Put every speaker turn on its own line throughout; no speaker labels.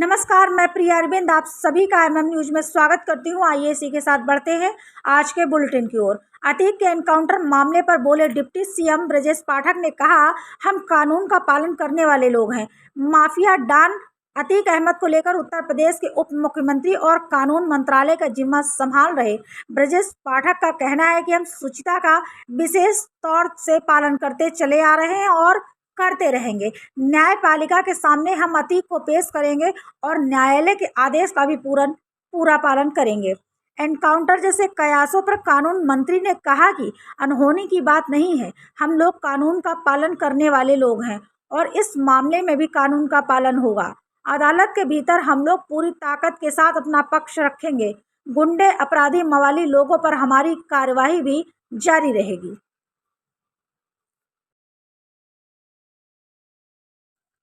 नमस्कार, मैं प्रिया अरविंद आप सभी का न्यूज में स्वागत करती हूँ। आइए इसी के साथ बढ़ते हैं आज के बुलेटिन की ओर। अतीक के एनकाउंटर मामले पर बोले डिप्टी सीएम ब्रजेश पाठक ने कहा, हम कानून का पालन करने वाले लोग हैं। माफिया डॉन अतीक अहमद को लेकर उत्तर प्रदेश के उप मुख्यमंत्री और कानून मंत्रालय का जिम्मा संभाल रहे ब्रजेश पाठक का कहना है कि हम शुचिता का विशेष तौर से पालन करते चले आ रहे हैं और करते रहेंगे। न्यायपालिका के सामने हम अतीक को पेश करेंगे और न्यायालय के आदेश का भी पूरा पालन करेंगे। एनकाउंटर जैसे कयासों पर कानून मंत्री ने कहा कि अनहोनी की बात नहीं है, हम लोग कानून का पालन करने वाले लोग हैं और इस मामले में भी कानून का पालन होगा। अदालत के भीतर हम लोग पूरी ताकत के साथ अपना पक्ष रखेंगे। गुंडे, अपराधी, मवाली लोगों पर हमारी कार्यवाही भी जारी रहेगी।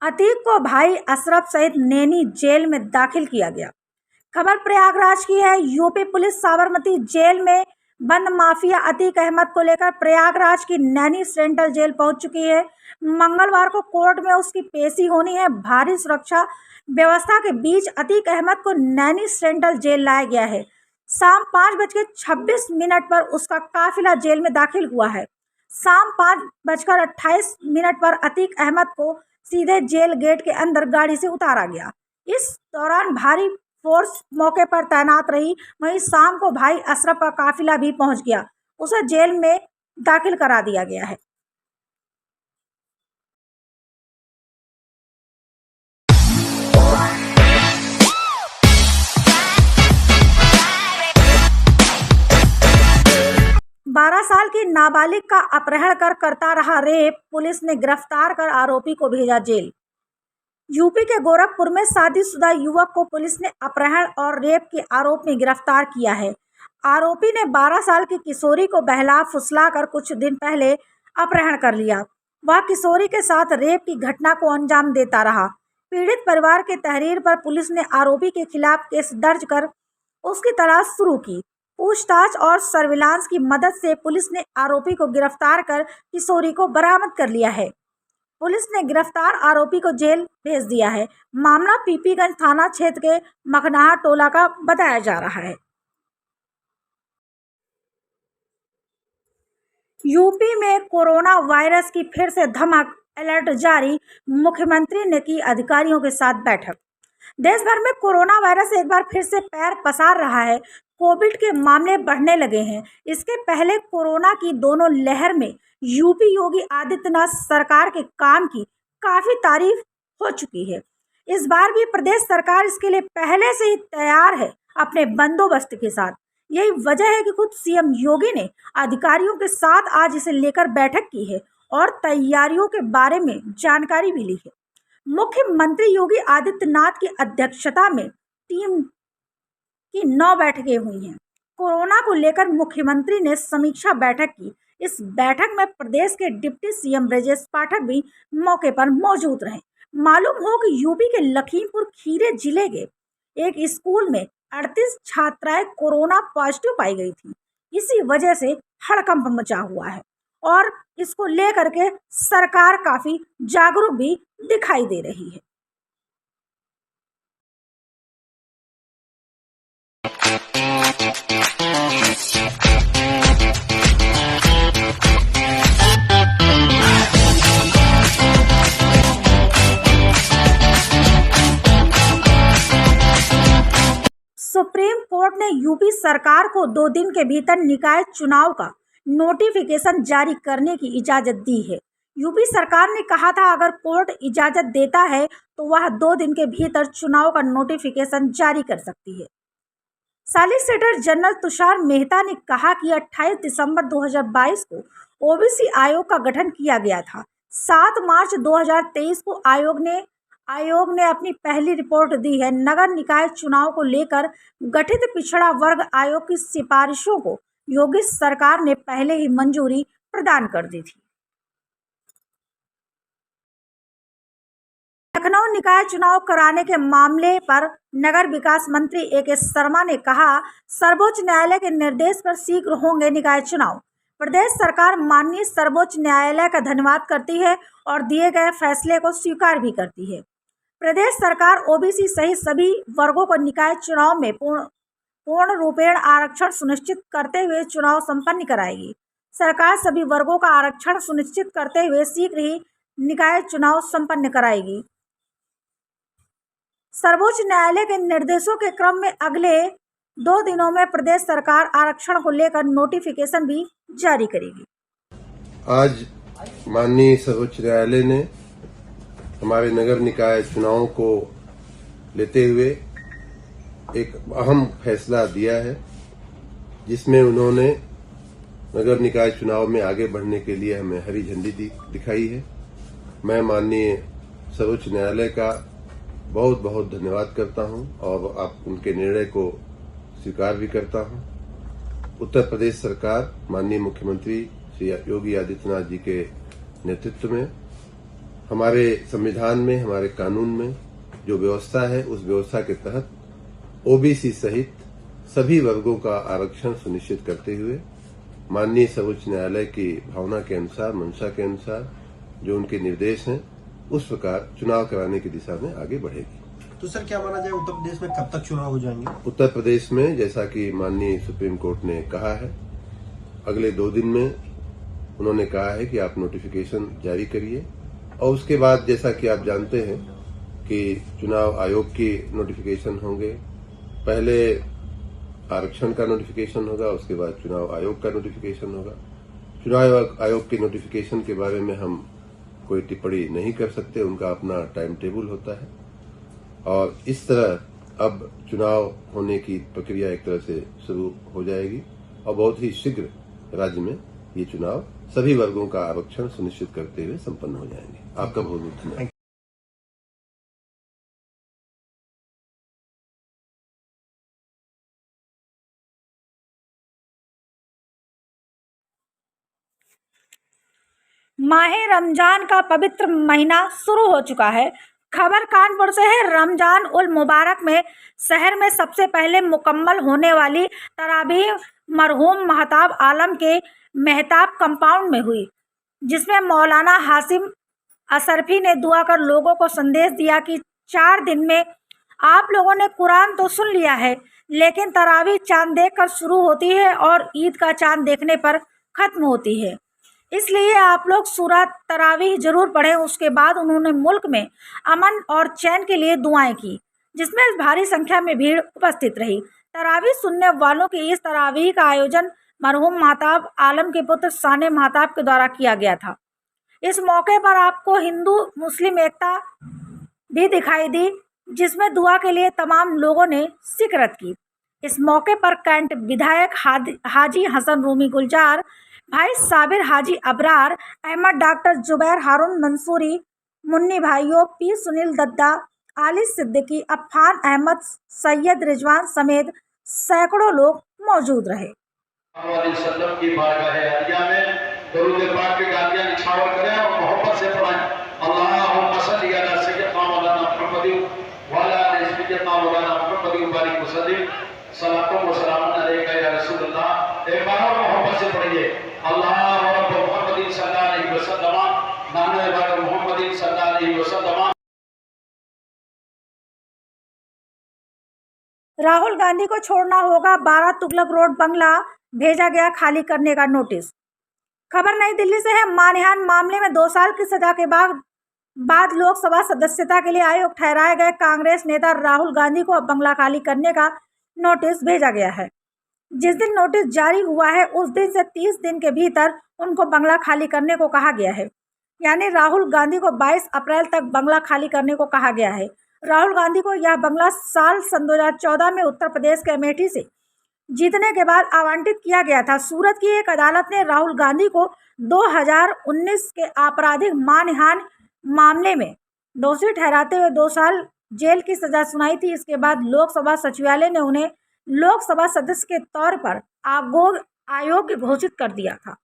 अतीक को भाई अशरफ सहित नैनी जेल में दाखिल किया गया। खबर प्रयागराज की है। यूपी पुलिस साबरमती जेल में बंद माफिया अतीक अहमद को लेकर प्रयागराज की नैनी सेंट्रल जेल पहुंच चुकी है। मंगलवार को कोर्ट में उसकी पेशी होनी है। भारी सुरक्षा व्यवस्था के बीच अतीक अहमद को नैनी सेंट्रल जेल लाया गया है। शाम 5:26 पर उसका काफिला जेल में दाखिल हुआ है। शाम 5:28 पर अतीक अहमद को सीधे जेल गेट के अंदर गाड़ी से उतारा गया। इस दौरान भारी फोर्स मौके पर तैनात रही। वहीं शाम को भाई अशरफ का काफिला भी पहुंच गया, उसे जेल में दाखिल करा दिया गया है। बारह साल की नाबालिग का अपहरण करता रहा रेप, पुलिस ने गिरफ्तार कर आरोपी को भेजा जेल। यूपी के गोरखपुर में शादीशुदा युवक को पुलिस ने अपहरण और रेप के आरोप में गिरफ्तार किया है। आरोपी ने 12 साल की किशोरी को बहला फुसला कर कुछ दिन पहले अपहरण कर लिया। वह किशोरी के साथ रेप की घटना को अंजाम देता रहा। पीड़ित परिवार के तहरीर पर पुलिस ने आरोपी के खिलाफ केस दर्ज कर उसकी तलाश शुरू की। पूछताछ और सर्विलांस की मदद से पुलिस ने आरोपी को गिरफ्तार कर किशोरी को बरामद कर लिया है। पुलिस ने गिरफ्तार आरोपी को जेल भेज दिया है। मामला पीपीगंज थाना क्षेत्र के मखनाहा टोला का बताया जा रहा है। यूपी में कोरोना वायरस की फिर से धमक, अलर्ट जारी, मुख्यमंत्री ने की अधिकारियों के साथ बैठक। देश भर में कोरोना वायरस एक बार फिर से पैर पसार रहा है। कोविड के मामले बढ़ने लगे हैं। इसके पहले कोरोना की दोनों लहर में यूपी योगी आदित्यनाथ सरकार के काम की काफी तारीफ हो चुकी है। इस बार भी प्रदेश सरकार इसके लिए पहले से ही तैयार है अपने बंदोबस्त के साथ। यही वजह है कि खुद सीएम योगी ने अधिकारियों के साथ आज इसे लेकर बैठक की है और तैयारियों के बारे में जानकारी भी ली है। मुख्यमंत्री योगी आदित्यनाथ की अध्यक्षता में टीम की 9 बैठकें हुई हैं। कोरोना को लेकर मुख्यमंत्री ने समीक्षा बैठक की। इस बैठक में प्रदेश के डिप्टी सीएम ब्रजेश पाठक भी मौके पर मौजूद रहे। मालूम हो कि यूपी के लखीमपुर खीरी जिले के एक स्कूल में 38 छात्राएं कोरोना पॉजिटिव पाई गई थी। इसी वजह से हड़कंप मचा हुआ है और इसको लेकर के सरकार काफी जागरूक भी दिखाई दे रही है। सुप्रीम कोर्ट ने यूपी सरकार को 2 दिन के भीतर निकाय चुनाव का नोटिफिकेशन जारी करने की इजाजत दी है। यूपी सरकार ने कहा था अगर कोर्ट इजाजत देता है तो वह 2 दिन के भीतर चुनाव का नोटिफिकेशन जारी कर सकती है। सॉलिसिटर जनरल तुषार मेहता ने कहा कि 28 दिसंबर 2022 को ओबीसी आयोग का गठन किया गया था। 7 मार्च 2023 को आयोग ने अपनी पहली रिपोर्ट दी है। नगर निकाय चुनाव को लेकर गठित पिछड़ा वर्ग आयोग की सिफारिशों को योगी सरकार ने पहले ही मंजूरी प्रदान कर दी थी। लखनऊ निकाय चुनाव कराने के मामले पर नगर विकास मंत्री ए.के. शर्मा ने कहा, सर्वोच्च न्यायालय के निर्देश पर शीघ्र होंगे निकाय चुनाव। प्रदेश सरकार माननीय सर्वोच्च न्यायालय का धन्यवाद करती है और दिए गए फैसले को स्वीकार भी करती है। प्रदेश सरकार ओबीसी सहित सभी वर्गों को निकाय चुनाव में पूर्ण रूपेण आरक्षण सुनिश्चित करते हुए चुनाव संपन्न कराएगी। सरकार सभी वर्गों का आरक्षण सुनिश्चित करते हुए शीघ्र ही निकाय चुनाव संपन्न कराएगी। सर्वोच्च न्यायालय के निर्देशों के क्रम में अगले 2 दिनों में प्रदेश सरकार आरक्षण को लेकर नोटिफिकेशन भी जारी करेगी।
आज माननीय सर्वोच्च न्यायालय ने हमारे नगर निकाय चुनावों को लेते हुए एक अहम फैसला दिया है, जिसमें उन्होंने नगर निकाय चुनाव में आगे बढ़ने के लिए हमें हरी झंडी दिखाई है। मैं माननीय सर्वोच्च न्यायालय का बहुत बहुत धन्यवाद करता हूं और आप उनके निर्णय को स्वीकार भी करता हूं। उत्तर प्रदेश सरकार माननीय मुख्यमंत्री श्री योगी आदित्यनाथ जी के नेतृत्व में हमारे संविधान में, हमारे कानून में जो व्यवस्था है, उस व्यवस्था के तहत ओबीसी सहित सभी वर्गों का आरक्षण सुनिश्चित करते हुए माननीय सर्वोच्च न्यायालय की भावना के अनुसार, मंशा के अनुसार जो उनके निर्देश हैं, उस प्रकार चुनाव कराने की दिशा में आगे बढ़ेगी।
तो सर, क्या माना जाए उत्तर प्रदेश में कब तक चुनाव हो जाएंगे?
उत्तर प्रदेश में जैसा कि माननीय सुप्रीम कोर्ट ने कहा है, अगले 2 दिन में उन्होंने कहा है कि आप नोटिफिकेशन जारी करिए और उसके बाद जैसा कि आप जानते हैं कि चुनाव आयोग की नोटिफिकेशन होंगे। पहले आरक्षण का नोटिफिकेशन होगा, उसके बाद चुनाव आयोग का नोटिफिकेशन होगा। चुनाव आयोग के नोटिफिकेशन के बारे में हम कोई टिप्पणी नहीं कर सकते, उनका अपना टाइम टेबल होता है और इस तरह अब चुनाव होने की प्रक्रिया एक तरह से शुरू हो जाएगी और बहुत ही शीघ्र राज्य में ये चुनाव सभी वर्गों का आरक्षण सुनिश्चित करते हुए संपन्न हो जाएंगे। आपका बहुत बहुत धन्यवाद।
माहे रमजान का पवित्र महीना शुरू हो चुका है। खबर कानपुर से है। रमजान उल मुबारक में शहर में सबसे पहले मुकम्मल होने वाली तरावीह मरहूम महताब आलम के मेहताब कंपाउंड में हुई, जिसमें मौलाना हाशिम अशरफी ने दुआ कर लोगों को संदेश दिया कि 4 दिन में आप लोगों ने कुरान तो सुन लिया है, लेकिन तरावीह चांद देखकर शुरू होती है और ईद का चांद देखने पर खत्म होती है, इसलिए आप लोग सूरह तरावीह जरूर पढ़ें। उसके बाद उन्होंने मुल्क में अमन और चैन के लिए दुआएं की, जिसमें भारी संख्या में भीड़ उपस्थित रही। तरावीह सुनने वालों की इस तरावीह का आयोजन मरहूम महताब आलम के पुत्र साने महताब के द्वारा किया गया था। इस मौके पर आपको हिंदू मुस्लिम एकता भी दिखाई दी, जिसमें दुआ के लिए तमाम लोगों ने शिरकत की। इस मौके पर कैंट विधायक हाजी हसन रूमी गुलजार, भाई साबिर हाजी अबरार अहमद, डॉक्टर जुबैर हारून मंसूरी, मुन्नी भाइयों, पी सुनील दद्दा, आली सिद्दीकी, अफान अहमद, सैयद रिजवान समेत सैकड़ों लोग मौजूद रहे।
की बारगाह अलिया में दरूद पाक के गालियां निछावर करें और मोहब्बत से पढ़ें। अल्लाहुम्मा सल्ली अला सय्यदना मौलाना मुहम्मद व अला आलि सय्यदना मौलाना मुहम्मद व बारिक वसल्लिम सलातो व सलाम अलैका या रसूलल्लाह। एक बार और मोहब्बत से पढ़िए। अल्लाह रब्ब मुहम्मद सल्लल्लाहु अलैहि वसल्लम, नाने बार मोहम्मद सल्लल्लाहु अलैहि वसल्लम।
राहुल गांधी को छोड़ना होगा। 12 तुगलक रोड बंगला भेजा गया खाली करने का नोटिस। खबर नई दिल्ली से है। मानहानि मामले में 2 साल की सजा के बाद लोकसभा सदस्यता के लिए अयोग्य ठहराए गए कांग्रेस नेता राहुल गांधी को अब बंगला खाली करने का नोटिस भेजा गया है। जिस दिन नोटिस जारी हुआ है, उस दिन से 30 दिन के भीतर उनको बंगला खाली करने को कहा गया है। यानी राहुल गांधी को 22 अप्रैल तक बंगला खाली करने को कहा गया है। राहुल गांधी को यह बंगला सन 2014 में उत्तर प्रदेश के अमेठी से जीतने के बाद आवंटित किया गया था। सूरत की एक अदालत ने राहुल गांधी को 2019 के आपराधिक मानहानि मामले में दोषी ठहराते हुए 2 साल जेल की सजा सुनाई थी। इसके बाद लोकसभा सचिवालय ने उन्हें लोकसभा सदस्य के तौर पर अयोग्य घोषित कर दिया था।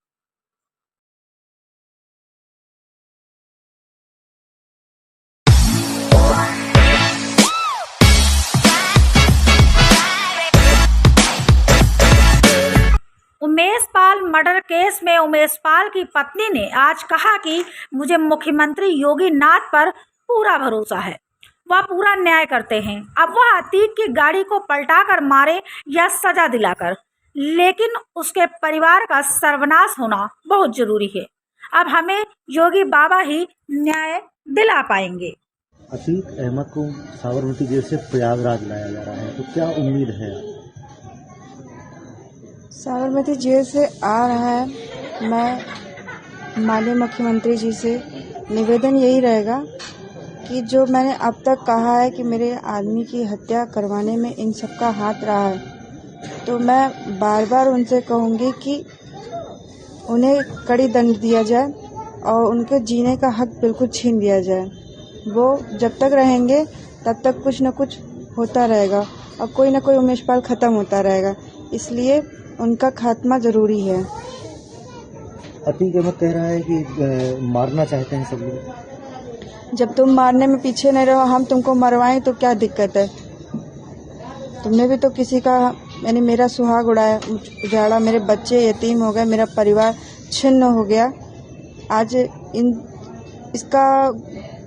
उमेश पाल मर्डर केस में उमेश पाल की पत्नी ने आज कहा कि मुझे मुख्यमंत्री योगी नाथ पर पूरा भरोसा है। वह पूरा न्याय करते हैं। अब वह अतीक की गाड़ी को पलटाकर मारे या सजा दिलाकर, लेकिन उसके परिवार का सर्वनाश होना बहुत जरूरी है। अब हमें योगी बाबा ही न्याय दिला पाएंगे।
अतीक अहमद को साबरमती जेल से प्रयागराज लाया जा रहा है, तो क्या उम्मीद है?
साबरमती जेल से आ रहा है, मैं माननीय मुख्यमंत्री जी से निवेदन यही रहेगा कि जो मैंने अब तक कहा है कि मेरे आदमी की हत्या करवाने में इन सबका हाथ रहा है, तो मैं बार बार उनसे कहूँगी कि उन्हें कड़ी दंड दिया जाए और उनके जीने का हक बिल्कुल छीन दिया जाए। वो जब तक रहेंगे तब तक कुछ न कुछ होता रहेगा और कोई न कोई उमेश पाल ख़त्म होता रहेगा, इसलिए उनका खात्मा ज़रूरी है।
अतीक अहमद कह रहा है कि मारना चाहते हैं सब लोग।
जब तुम मारने में पीछे नहीं रहो, हम तुमको मरवाएं तो क्या दिक्कत है? तुमने भी तो किसी का यानी मेरा सुहाग उजाड़ा, मेरे बच्चे यतीम हो गए, मेरा परिवार छिन्न हो गया। आज इसका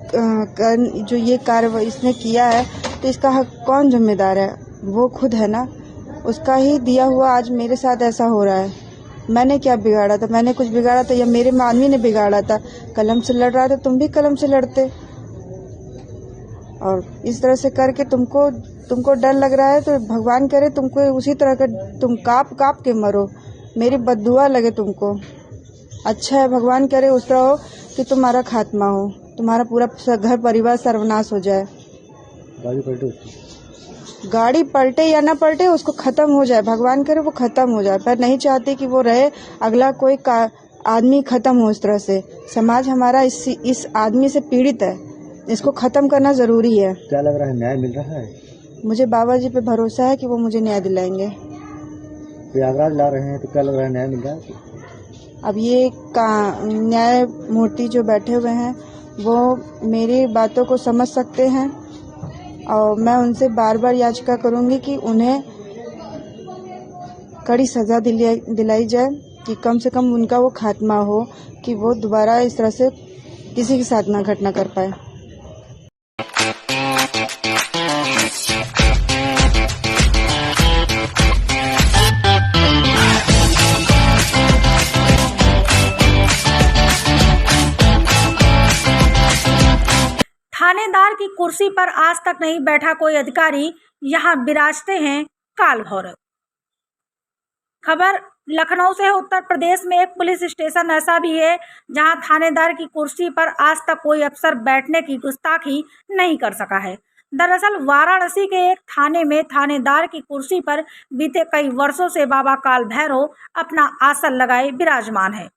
जो ये कार्य इसने किया है तो इसका हक कौन जिम्मेदार है? वो खुद है ना। उसका ही दिया हुआ आज मेरे साथ ऐसा हो रहा है। मैंने क्या बिगाड़ा था? मैंने कुछ बिगाड़ा था या मेरे आदमी ने बिगाड़ा था? कलम से लड़ रहा था, तुम भी कलम से लड़ते। और इस तरह से करके तुमको डर लग रहा है तो भगवान करे तुमको उसी तरह का तुम काप काप के मरो, मेरी बद्दुआ लगे तुमको। अच्छा है, भगवान करे उस तरह हो कि तुम्हारा खात्मा हो, तुम्हारा पूरा घर परिवार सर्वनाश हो जाए। गाड़ी पलटे या ना पलटे, उसको खत्म हो जाए, भगवान करे वो खत्म हो जाए। पर नहीं चाहती कि वो रहे, अगला कोई आदमी खत्म हो इस तरह से। समाज हमारा इस आदमी से पीड़ित है, इसको खत्म करना जरूरी है।
क्या लग रहा है, न्याय मिल रहा है?
मुझे बाबा जी पे भरोसा है कि वो मुझे न्याय दिलाएंगे।
प्रयागराज ला रहे हैं तो क्या लग रहा है, न्याय मिल रहा है?
अब ये न्यायमूर्ति जो बैठे हुए हैं वो मेरी बातों को समझ सकते हैं और मैं उनसे बार बार याचिका करूंगी कि उन्हें कड़ी सजा दिलाई जाए कि कम से कम उनका वो खात्मा हो, कि वो दोबारा इस तरह से किसी के साथ ना घटना कर पाए।
थानेदार की कुर्सी पर आज तक नहीं बैठा कोई अधिकारी, यहां विराजते हैं काल भैरव। खबर लखनऊ से है। उत्तर प्रदेश में एक पुलिस स्टेशन ऐसा भी है जहां थानेदार की कुर्सी पर आज तक कोई अफसर बैठने की गुस्ताखी नहीं कर सका है। दरअसल वाराणसी के एक थाने में थानेदार की कुर्सी पर बीते कई वर्षों से बाबा काल भैरव अपना आसन लगाए विराजमान है।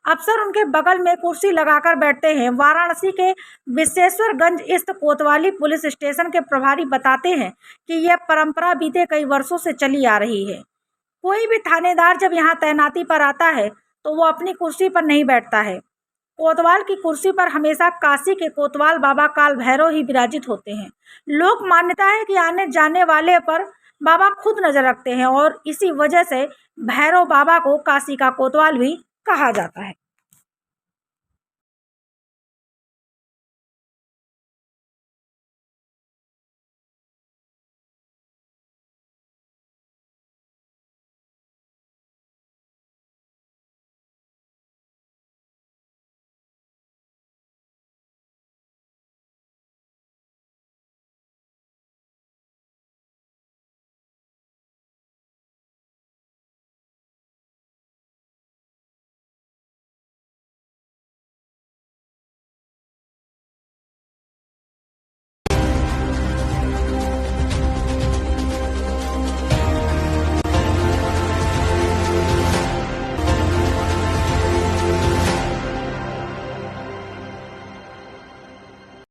अफसर उनके बगल में कुर्सी लगाकर बैठते हैं। वाराणसी के विश्वेश्वरगंज स्थित कोतवाली पुलिस स्टेशन के प्रभारी बताते हैं कि यह परंपरा बीते कई वर्षों से चली आ रही है। कोई भी थानेदार जब यहाँ तैनाती पर आता है तो वो अपनी कुर्सी पर नहीं बैठता है। कोतवाल की कुर्सी पर हमेशा काशी के कोतवाल बाबा काल भैरव ही विराजित होते हैं। लोक मान्यता है कि आने जाने वाले पर बाबा खुद नजर रखते हैं और इसी वजह से भैरव बाबा को काशी का कोतवाल भी कहा जाता है।